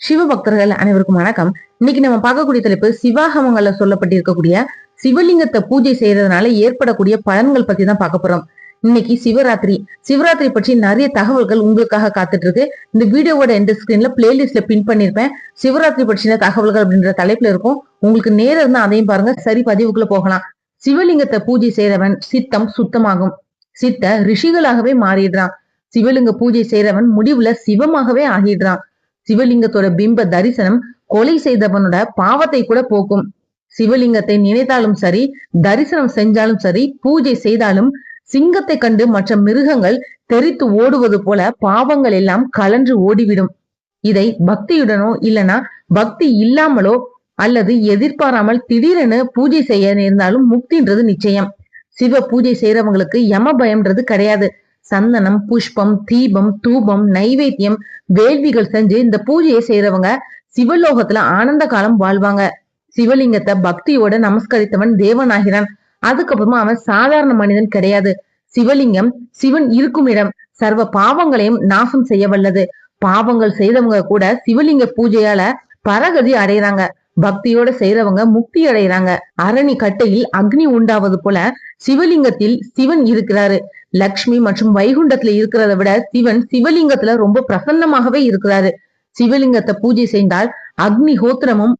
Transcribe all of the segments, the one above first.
சிவபக்தர்கள் அனைவருக்கும் வணக்கம். இன்னைக்கு நம்ம பார்க்கக்கூடிய தலைப்பு சிவாகமங்கள்ல சொல்லப்பட்டிருக்கக்கூடிய சிவலிங்கத்தை பூஜை செய்யறதுனால ஏற்படக்கூடிய பலன்கள் பத்தி தான் பார்க்க போறோம். இன்னைக்கு சிவராத்திரி பற்றி நிறைய தகவல்கள் உங்களுக்காக காத்துட்டு இருக்கு. இந்த வீடியோவோட எந்த ஸ்கிரீன்ல பிளேலிஸ்ட்ல பின் பண்ணிருப்பேன். சிவராத்திரி பற்றின தகவல்கள் அப்படின்ற தலைப்புல இருக்கும். உங்களுக்கு நேரம் இருந்தா அதையும் பாருங்க. சரி, பதிவுக்குள்ள போகலாம். சிவலிங்கத்தை பூஜை செய்யறவன் சித்தம் சுத்தமாகும். சித்த ரிஷிகளாகவே மாறிடுறான். சிவலிங்க பூஜை செய்யறவன் முடிவுல சிவமாகவே ஆகிடுறான். சிவலிங்கத்தோட பிம்ப தரிசனம் கொலை செய்தவனோட பாவத்தை கூட போக்கும். சிவலிங்கத்தை நினைத்தாலும் சரி, தரிசனம் செஞ்சாலும் சரி, பூஜை செய்தாலும் சிங்கத்தை கண்டு மற்ற மிருகங்கள் தெரித்து ஓடுவது போல பாவங்கள் எல்லாம் கலன்று ஓடிவிடும். இதை பக்தியுடனோ இல்லனா பக்தி இல்லாமலோ அல்லது எதிர்பாராமல் திடீரென பூஜை செய்ய நேர்ந்தாலும் முக்தின்றது நிச்சயம். சிவ பூஜை செய்யறவங்களுக்கு யம பயம்ன்றது கிடையாது. சந்தனம், புஷ்பம், தீபம், தூபம், நைவேத்தியம், வேள்விகள் செஞ்சு இந்த பூஜையை செய்யறவங்க சிவலோகத்துல ஆனந்த காலம் வாழ்வாங்க. சிவலிங்கத்தை பக்தியோட நமஸ்கரித்தவன் தேவனாகிறான். அதுக்கப்புறமா அவன் சாதாரண மனிதன் கிடையாது. சிவலிங்கம் சிவன் இருக்கும் இடம். சர்வ பாவங்களையும் நாசம் செய்ய வல்லது. பாவங்கள் செய்தவங்க கூட சிவலிங்க பூஜையால பரகதி அடைறாங்க. பக்தியோட செய்யறவங்க முக்தி அடைறாங்க. அரணி கட்டையில் அக்னி உண்டாவது போல சிவலிங்கத்தில் சிவன் இருக்கிறாரு. லக்ஷ்மி மற்றும் வைகுண்டத்துல இருக்கிறத விட சிவன் சிவலிங்கத்துல ரொம்ப பிரசன்னமாகவே இருக்கிறாரு. சிவலிங்கத்தை பூஜை செய்தால் அக்னி ஹோத்திரமும்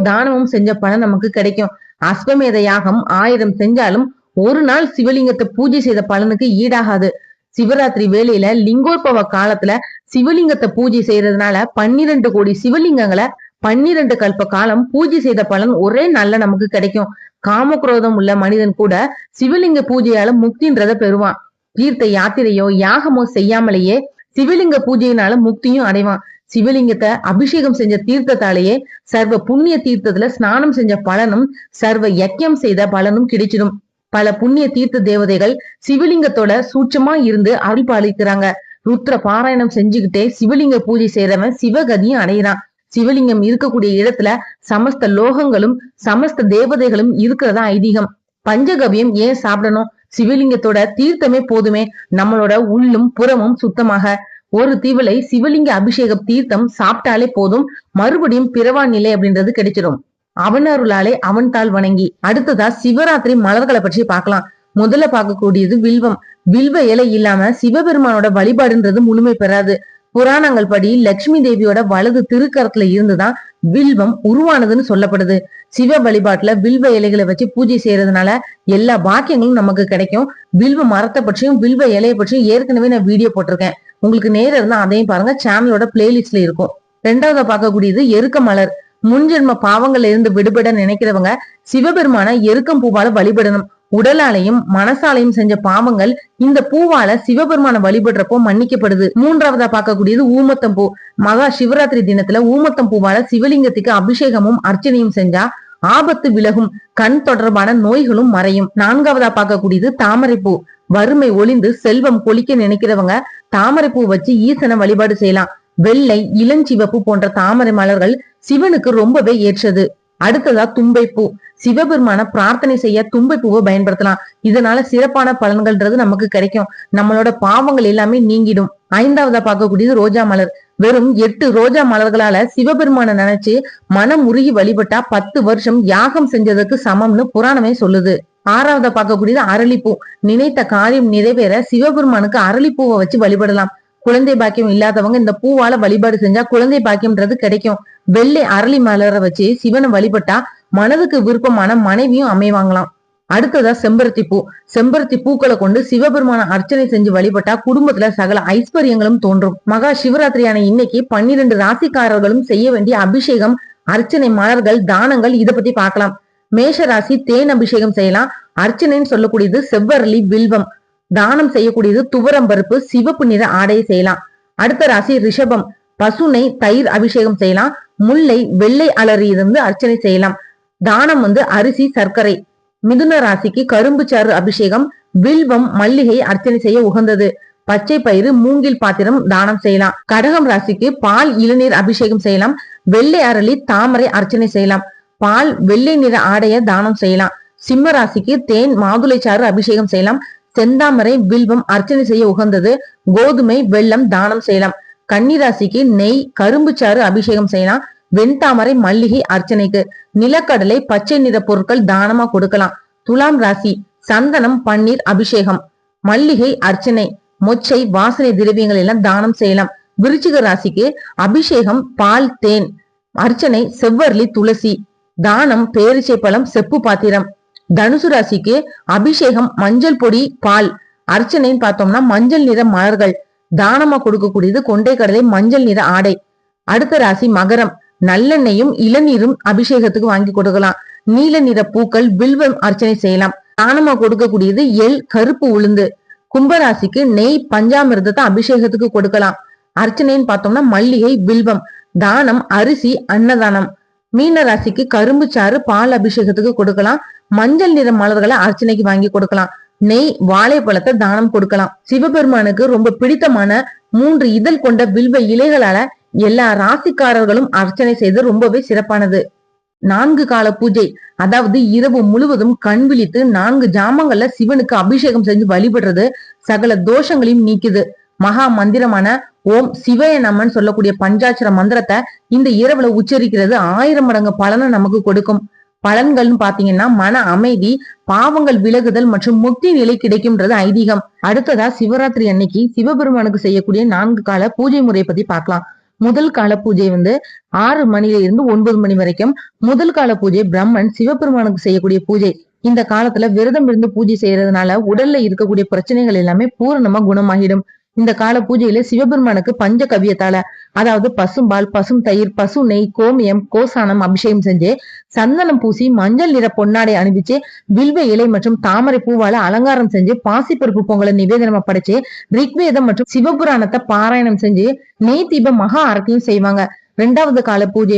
தானமும் செஞ்ச பலன் நமக்கு கிடைக்கும். அஸ்வமேத யாகம் 1000 செஞ்சாலும் ஒரு நாள் சிவலிங்கத்தை பூஜை செய்த பலனுக்கு ஈடாகாது. சிவராத்திரி வேளையில லிங்கோற்பவ காலத்துல சிவலிங்கத்தை பூஜை செய்யறதுனால 12 கோடி சிவலிங்கங்களை 12 கல்ப காலம் பூஜை செய்த பலன் ஒரே நாள்ல நமக்கு கிடைக்கும். காமக்ரோதம் உள்ள மனிதன் கூட சிவலிங்க பூஜையால முக்தின்றத பெறுவான். தீர்த்த யாத்திரையோ யாகமோ செய்யாமலேயே சிவலிங்க பூஜையினால முக்தியும் அடைவான். சிவலிங்கத்தை அபிஷேகம் செஞ்ச தீர்த்தத்தாலேயே சர்வ புண்ணிய தீர்த்தத்துல ஸ்நானம் செஞ்ச பலனும் சர்வ யக்கியம் செய்த பலனும் கிடைச்சிடும். பல புண்ணிய தீர்த்த தேவதைகள் சிவலிங்கத்தோட சூட்சமா இருந்து அருள் பாலிக்கிறாங்க. ருத்ர பாராயணம் செஞ்சுக்கிட்டே சிவலிங்க பூஜை செய்யறவன் சிவகதியும் அடைகிறான். சிவலிங்கம் இருக்கக்கூடிய இடத்துல சமஸ்த லோகங்களும் சமஸ்த தேவதைகளும் இருக்கிறதா ஐதீகம். பஞ்சகவியம் ஏன் சாப்பிடணும்? சிவலிங்கத்தோட தீர்த்தமே போதுமே. நம்மளோட உள்ளும் புறமும் சுத்தமாக ஒரு தீவலை சிவலிங்க அபிஷேக தீர்த்தம் சாப்பிட்டாலே போதும். மறுபடியும் பிறவா நிலை அப்படின்றது கிடைச்சிடும். அவன் அருளாலே அவன் தாள் வணங்கி. அடுத்ததா சிவராத்திரி மலர்களை பற்றி பார்க்கலாம். முதல்ல பார்க்கக்கூடியது வில்வம். வில்வ இலை இல்லாம சிவபெருமானோட வழிபாடுன்றது முழுமை பெறாது. புராணங்கள் படி லட்சுமி தேவியோட வலது திருக்கரத்துல இருந்துதான் வில்வம் உருவானதுன்னு சொல்லப்படுது. சிவ வழிபாட்டுல வில்வ இலைகளை வச்சு பூஜை செய்யறதுனால எல்லா பாக்கியங்களும் நமக்கு கிடைக்கும். வில்வ மரத்தை பற்றியும் வில்வ இலையை பற்றியும் ஏற்கனவே நான் வீடியோ போட்டிருக்கேன். உங்களுக்கு நேரம் இருந்தா அதையும் பாருங்க. சேனலோட பிளேலிஸ்ட்ல இருக்கும். ரெண்டாவதா பார்க்கக்கூடியது எருக்க மலர். முன்ஜென்ம பாவங்கள்ல இருந்து விடுபட நினைக்கிறவங்க சிவபெருமான எருக்கம் பூவால வழிபடணும். உடலாலையும் மனசாலையும் செஞ்ச பாவங்கள் இந்த பூவால சிவபெருமான வழிபடுறப்போ மன்னிக்கப்படுது. மூன்றாவதா பார்க்கக்கூடியது ஊமத்தம் பூ. மகா சிவராத்திரி தினத்துல ஊமத்தம் பூவால சிவலிங்கத்துக்கு அபிஷேகமும் அர்ச்சனையும் செஞ்சா ஆபத்து விலகும். கண் தொடர்பான நோய்களும் மறையும். நான்காவதா பார்க்கக்கூடியது தாமரைப்பூ. வறுமை ஒளிந்து செல்வம் கொளிக்க நினைக்கிறவங்க தாமரைப்பூ வச்சு ஈசனை வழிபாடு செய்யலாம். வெள்ளை, இளஞ்சிவப்பு போன்ற தாமரை மலர்கள் சிவனுக்கு ரொம்பவே ஏற்றது. அடுத்ததா தும்பைப்பூ. சிவபெருமான பிரார்த்தனை செய்ய தும்பை பூவை பயன்படுத்தலாம். இதனால சிறப்பான பலன்கள்ன்றது நமக்கு கிடைக்கும். நம்மளோட பாவங்கள் எல்லாமே நீங்கிடும். ஐந்தாவதா பார்க்கக்கூடியது ரோஜா மலர். வெறும் 8 ரோஜா மலர்களால சிவபெருமான நினைச்சு மனம் உருகி வழிபட்டா 10 வருஷம் யாகம் செஞ்சதுக்கு சமம்னு புராணமே சொல்லுது. ஆறாவதா பார்க்கக்கூடியது அரளிப்பூ. நினைத்த காரியம் நிறைவேற சிவபெருமானுக்கு அரளிப்பூவை வச்சு வழிபடலாம். குழந்தை பாக்கியம் இல்லாதவங்க இந்த பூவால வழிபாடு செஞ்சா குழந்தை பாக்கியம்ன்றது கிடைக்கும். வெள்ளை அரளி மலரை வச்சு சிவனை வழிபட்டா மனதுக்கு விருப்பமான மனைவியும் அமைவாங்களாம். அடுத்ததா செம்பருத்தி பூ. செம்பருத்தி பூக்களை கொண்டு சிவபெருமான அர்ச்சனை செஞ்சு வழிபட்டா குடும்பத்துல சகல ஐஸ்வர்யங்களும் தோன்றும். மகா சிவராத்திரியான இன்னைக்கு 12 ராசிக்காரர்களும் செய்ய வேண்டிய அபிஷேகம், அர்ச்சனை, மலர்கள், தானங்கள் இதை பத்தி பார்க்கலாம். மேஷ ராசி தேன் அபிஷேகம் செய்யலாம். அர்ச்சனைன்னு சொல்லக்கூடியது செவ்வரளி, வில்வம். தானம் செய்யக்கூடியது துவரம் பருப்பு, சிவப்பு நிற ஆடையை செய்யலாம். அடுத்த ராசி ரிஷபம். பசுனை, தயிர் அபிஷேகம் செய்யலாம். முல்லை, வெள்ளை அலறி இருந்து அர்ச்சனை செய்யலாம். தானம் அரிசி, சர்க்கரை. மிதுன ராசிக்கு கரும்பு சாறு அபிஷேகம், வில்வம், மல்லிகை அர்ச்சனை செய்ய உகந்தது. பச்சை பயிறு, மூங்கில் பாத்திரம் தானம் செய்யலாம். கடகம் ராசிக்கு பால், இளநீர் அபிஷேகம் செய்யலாம். வெள்ளை அரளி, தாமரை அர்ச்சனை செய்யலாம். பால், வெள்ளை நிற ஆடைய தானம் செய்யலாம். சிம்ம ராசிக்கு தேன், மாதுளை சாறு அபிஷேகம் செய்யலாம். செந்தாமரை, வில்வம் அர்ச்சனை செய்ய உகந்தது. கோதுமை, வெல்லம் தானம் செய்யலாம். கன்னிராசிக்கு நெய், கரும்பு சாறு அபிஷேகம் செய்யலாம். வெண்தாமரை, மல்லிகை அர்ச்சனைக்கு. நிலக்கடலை, பச்சை நிற பொருட்கள் தானமா கொடுக்கலாம். துலாம் ராசி சந்தனம், பன்னீர் அபிஷேகம். மல்லிகை அர்ச்சனை, மொச்சை, வாசனை திரவியங்கள் எல்லாம் தானம் செய்யலாம். விருச்சிக ராசிக்கு அபிஷேகம் பால், தேன். அர்ச்சனை செவ்வரளி, துளசி. தானம் பேரிச்சை பழம், செப்பு பாத்திரம். தனுசு ராசிக்கு அபிஷேகம் மஞ்சள் பொடி, பால். அர்ச்சனைன்னு பார்த்தோம்னா மஞ்சள் நிற மலர்கள். தானமா கொடுக்கக்கூடியது கொண்டை கடலை, மஞ்சள் நிற ஆடை. அடுத்த ராசி மகரம். நல்லெண்ணெயும் இளநீரும் அபிஷேகத்துக்கு வாங்கி கொடுக்கலாம். நீல நிற பூக்கள், வில்வம் அர்ச்சனை செய்யலாம். தானமா கொடுக்கக்கூடியது எள், கருப்பு உளுந்து. கும்பராசிக்கு நெய், பஞ்சாமிர்தத்தை அபிஷேகத்துக்கு கொடுக்கலாம். அர்ச்சனைன்னு பார்த்தோம்னா மல்லிகை, வில்வம். தானம் அரிசி, அன்னதானம். மீன ராசிக்கு கரும்பு சாறு, பால் அபிஷேகத்துக்கு கொடுக்கலாம். மஞ்சள் நிற மலர்களை அர்ச்சனைக்கு வாங்கி கொடுக்கலாம். நெய், வாழைப்பழத்தை தானம் கொடுக்கலாம். சிவபெருமானுக்கு ரொம்ப பிடித்தமான 3 இதழ் கொண்ட வில்வ இலைகளால எல்லா ராசிக்காரர்களும் அர்ச்சனை செய்து ரொம்பவே சிறப்பானது. 4 கால பூஜை, அதாவது இரவு முழுவதும் கண் விழித்து 4 ஜாமங்கள்ல சிவனுக்கு அபிஷேகம் செஞ்சு வழிபடுறது சகல தோஷங்களையும் நீக்குது. மகா மந்திரமான ஓம் சிவய நமன் சொல்லக்கூடிய பஞ்சாட்சர மந்திரத்தை இந்த இரவுல உச்சரிக்கிறது 1000 மடங்கு பலனை நமக்கு கொடுக்கும். பலன்கள்னு பாத்தீங்கன்னா மன அமைதி, பாவங்கள் விலகுதல் மற்றும் முக்தி நிலை கிடைக்கும்ன்றது ஐதீகம். அடுத்ததா சிவராத்திரி அன்னைக்கு சிவபெருமானுக்கு செய்யக்கூடிய 4 கால பூஜை முறை பத்தி பார்க்கலாம். முதல் கால பூஜை 6 மணில இருந்து 9 மணி வரைக்கும். முதல் கால பூஜை பிரம்மன் சிவபெருமானுக்கு செய்யக்கூடிய பூஜை. இந்த காலத்துல விரதம் இருந்து பூஜை செய்யறதுனால உடல்ல இருக்கக்கூடிய பிரச்சனைகள் எல்லாமே பூரணமா குணமாகிடும். இந்த கால பூஜையில சிவபெருமானுக்கு பஞ்ச கவியத்தால, அதாவது பசும்பால், பசும் தயிர், பசு நெய், கோமியம், கோசானம் அபிஷேகம் செஞ்சு சந்தனம் பூசி மஞ்சள் நிற பொன்னாடை அணிவிச்சு வில்வ இலை மற்றும் தாமரை பூவால அலங்காரம் செஞ்சு பாசிப்பருப்பு பொங்கலை நிவேதனமா படைச்சு ரிக்வேதம் மற்றும் சிவபுராணத்தை பாராயணம் செஞ்சு நெய் தீப மகா ஆரத்தியும் செய்வாங்க. 2வது கால பூஜை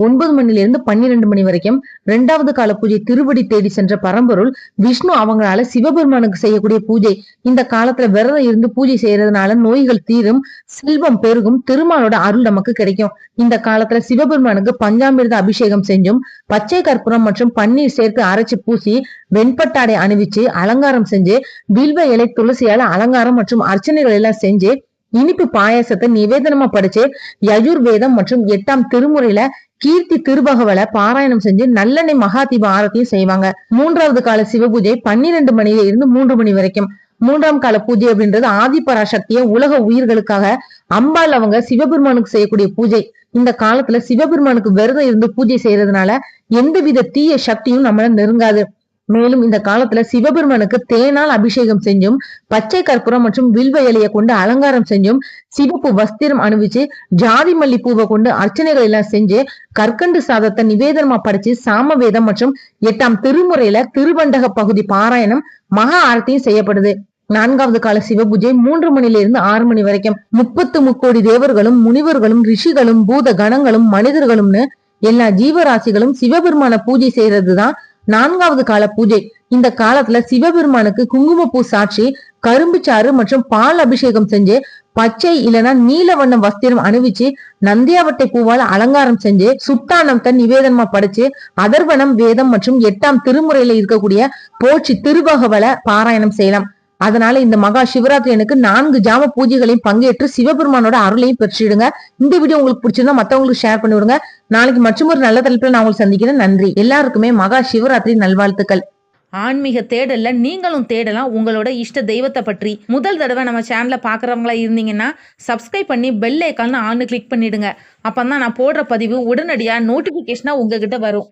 9 மணில இருந்து 12 மணி வரைக்கும். 2வது கால பூஜை திருவடி தேடி சென்ற பரம்பொருள் விஷ்ணு அவங்களால சிவபெருமானுக்கு செய்யக்கூடிய பூஜை. இந்த காலத்துல விரதம் இருந்து பூஜை செய்யறதுனால நோய்கள் தீரும், செல்வம் பெருகும், திருமாலோட அருள் நமக்கு கிடைக்கும். இந்த காலத்துல சிவபெருமானுக்கு பஞ்சாமிர்த அபிஷேகம் செஞ்சும் பச்சை கற்பூரம் மற்றும் பன்னீர் சேர்த்து அரைச்சு பூசி வெண்பட்டாடை அணிவிச்சு அலங்காரம் செஞ்சு வில்வ இலை, துளசியால அலங்காரம் மற்றும் அர்ச்சனைகள் எல்லாம் செஞ்சு இனிப்பு பாயாசத்தை நிவேதனமா படிச்சு யஜுர்வேதம் மற்றும் 8ஆம் திருமுறையில கீர்த்தி திருபகவலை பாராயணம் செஞ்சு நல்லெண்ணெய் மகாதீப ஆரத்தியும் செய்வாங்க. 3வது கால சிவபூஜை 12 மணில இருந்து 3 மணி வரைக்கும். 3ஆம் கால பூஜை அப்படின்றது ஆதிபராசக்திய உலக உயிர்களுக்காக அம்பாள் அவங்க சிவபெருமானுக்கு செய்யக்கூடிய பூஜை. இந்த காலத்துல சிவபெருமானுக்கு விரதம் இருந்து பூஜை செய்யறதுனால எந்தவித தீய சக்தியும் நம்மள நெருங்காது. மேலும் இந்த காலத்துல சிவபெருமானுக்கு தேனால் அபிஷேகம் செஞ்சும் பச்சை கற்பூரம் மற்றும் வில்வ இலையை கொண்டு அலங்காரம் செஞ்சும் சிவப்பு வஸ்திரம் அணிவிச்சு ஜாதி மல்லி பூவை கொண்டு அர்ச்சனைகள் எல்லாம் செஞ்சு கற்கண்டு சாதத்தை நிவேதனமா படைச்சு சாமவேதம் மற்றும் 8ஆம் திருமுறையில திருவண்டக பகுதி பாராயணம் மகா ஆரத்தியும் செய்யப்படுது. 4வது கால சிவபூஜை 3 மணில இருந்து 6 மணி வரைக்கும். 33 கோடி தேவர்களும், முனிவர்களும், ரிஷிகளும், பூத கணங்களும், மனிதர்களும்னு எல்லா ஜீவராசிகளும் சிவபெருமான பூஜை செய்யறதுதான் 4வது கால பூஜை. இந்த காலத்துல சிவபெருமானுக்கு குங்குமப்பூ சாட்சி, கரும்பு சாறு மற்றும் பால் அபிஷேகம் செஞ்சு பச்சை இல்லைன்னா நீல வண்ண வஸ்திரம் அணிவிச்சு நந்தியாவட்டை பூவால அலங்காரம் செஞ்சு சுட்டானத்தை நிவேதனமா படைச்சு அதர்வனம் வேதம் மற்றும் 8ஆம் திருமுறையில இருக்கக்கூடிய போற்றி திருபகவலை பாராயணம் செய்யலாம். அதனால இந்த மகா சிவராத்திரி எனக்கு 4 ஜாம பூஜைகளையும் பங்கேற்று சிவபெருமானோட அருளையும் பெற்றிடுங்க. இந்த வீடியோ உங்களுக்கு பிடிச்சிருந்தா மத்தவங்களுக்கு ஷேர் பண்ணி விடுங்க. நாளைக்கு மற்றும் ஒரு நல்ல தலைப்புல நான் உங்களுக்கு சந்திக்கிறேன். நன்றி. எல்லாருக்குமே மகா சிவராத்திரி நல்வாழ்த்துக்கள். ஆன்மீக தேடல்ல நீங்களும் தேடலாம் உங்களோட இஷ்ட தெய்வத்தை பற்றி. முதல் தடவை நம்ம சேனலை பார்க்குறவங்களா இருந்தீங்கன்னா சப்ஸ்கிரைப் பண்ணி பெல் ஐக்கான ஆன்னு கிளிக் பண்ணிடுங்க. அப்பதான் நான் போடுற பதிவு உடனடியாக நோட்டிஃபிகேஷனா உங்ககிட்ட வரும்.